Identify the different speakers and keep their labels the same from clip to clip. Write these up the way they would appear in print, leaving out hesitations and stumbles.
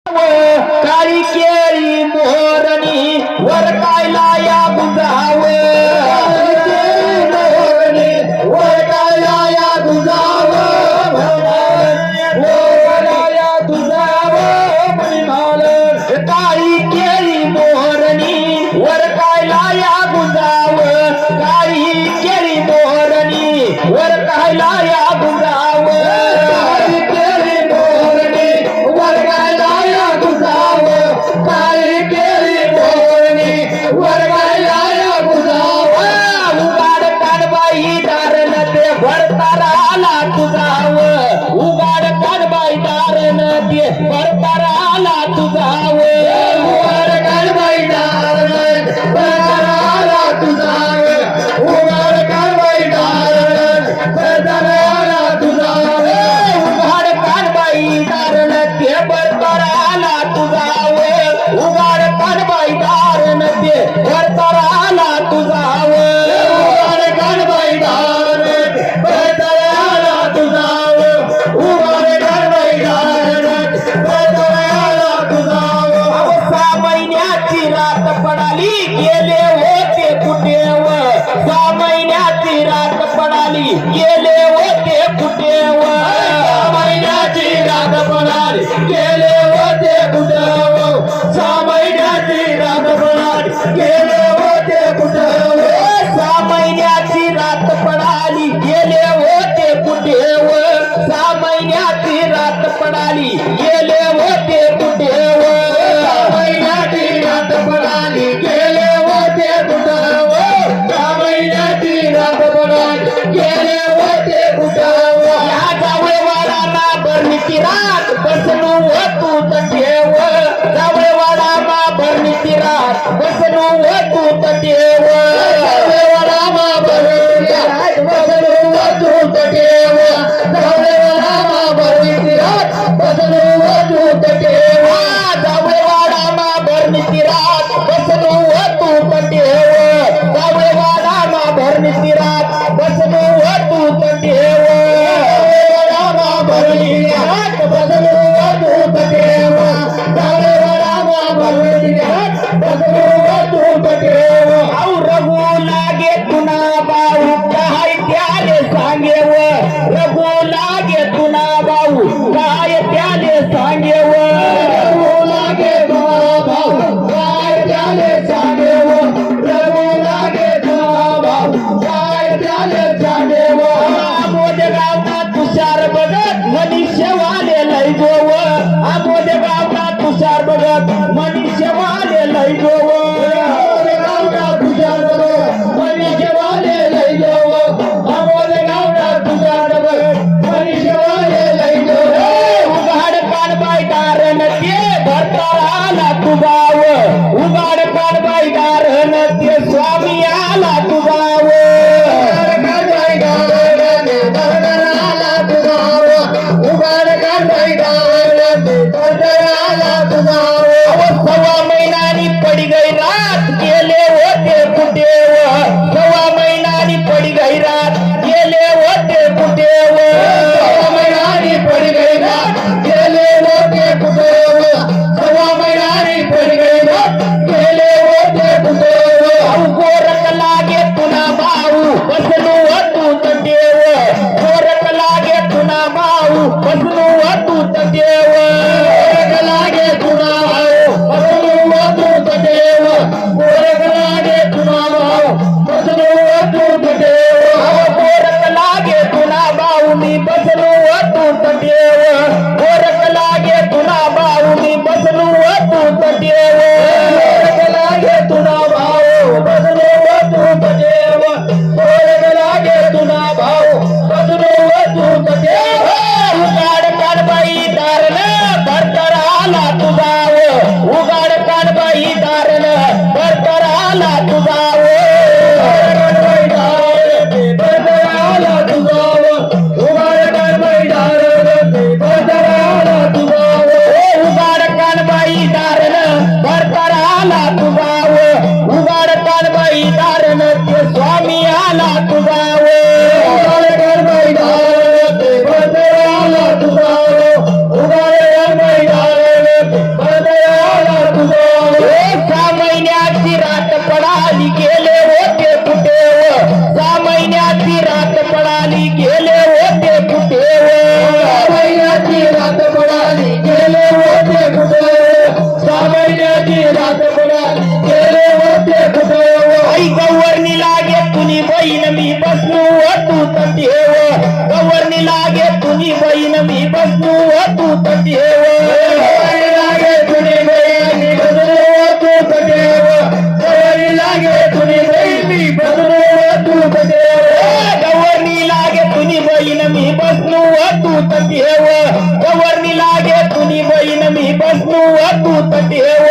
Speaker 1: काळी केळी मोहरणी वर कायला या गुंजाव वर कायला या गुंजाव काळी केळी मोहरणी वर कायला या गुंजाव काळी केळी मोहरणी वर कायला या गुंजाव उगाड काढबाई दारण ते भरताराला तुझाव उगाड काढबाई दारण भरताराला तुझाव उगाड काढबाई दारण भरताराला तुझाव उगाड काढबाई दारण ते भरताराला तुझाव उगाड काढबाई दारण ते भरताराला तुझाव उगाड काढबाई दारण भरताराला तुझाव उगाड काढबाई दारण भरताराला तुझाव 6 महिन्याची रात पडाली गेले होते कुठे 6 महिन्याची रात पडाली गेले होते कुठे 6 महिन्याची रात पडाली गेले होते कुठे 6 महिन्याची रात पडाली गेले होते कुठे 6 महिन्याची रात पडाली गेले होते कुठे 6 महिन्याची रात पडाली गेले होते कुठे 6 महिन्याची रात पडाली गेले होते कुठे 6 महिन्याची रात पडाली गेले होते कुठे या जावळवाडाला बरणीची रात बसलो तू ठेव जावळवाडाला बरणीची रात बसलो तू ठेव जावळवाडाला बरणीची रात बसलो तू ठेव जावळवाडाला बरणीची रात बसलो तू ठेव जावळवाडाला बरणीची रात बसलो तू ठेव जावळवाडाला बरणीची रात बसलो तू ठेव जावळवाडाला बरणीची रात बसलो तू ठेव जावळवाडाला बरणीची रात बसलो तू ठेव औ रघु लागे तुना बाऊ काय त्याले सांगेव रघु लागे तुना बाऊ काय त्याले सांगेव रघु लागे तुना बाऊ काय त्याले सांगेव रघु लागे तुना बाऊ काय त्याले सांगेव आमोद गावना तुषार बघत मनीषवाले लय जोव आमोद गावना तुषार बघत मनीषवाले लय जोव आमोद गावना तुषार बघत मनीषवाले लय जोव आमोद गावना तुषार बघत मनीषवाले लय जोव उगाड काढबाई दारण ते भरताराला तुझाव उगाड काढबाई दारण ते स्वामी आला तुझाव काढबाई दारण ते भरताराला तुझाव उगाड काढबाई दारण ते भरताराला तुझाव 6 महिन्यानी पडी गई रात गेले होते कुठे 6 महिन्यानी पडी गई रात गेले होते कुठे 6 महिन्यानी पडी गई रात गेले होते कुठे 6 महिन्यानी पडी गई रात गेले होते कुठे गोरख लागे तुना भाऊ बसलो तू देव गोरख लागे तुना भाऊ बसलो तू देव गोरख लागे तुना भाऊ बसलो तू देव गोरख लागे तुना भाऊ बसलो तू देव गोरख लागे तुना भाऊ मी बसलो तू देव गोरख लागे तुना भाऊ मी बसलो तू देव गोरख लागे तुना भाऊ बसलो तू देव गोरख लागे तुना भाऊ बसलो तू देव उगाड काढबाई दारण भरताराला तुझाव उगाड काढबाई दारण भरताराला तुझाव भरताराला तुझाव उगाड काढबाई दारण भरताराला तुझाव उगाड काढबाई दारण भरताराला तुझाव उगाड काढबाई दारण ते स्वामी आला तुझाव उगाड काढबाई दारण ते भरताराला तुझाव उगाड काढबाई दारण वस्तू तू ठेव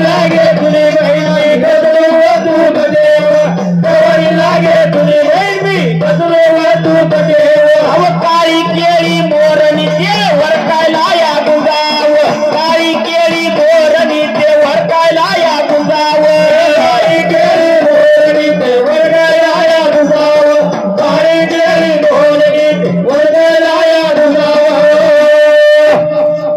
Speaker 1: लागे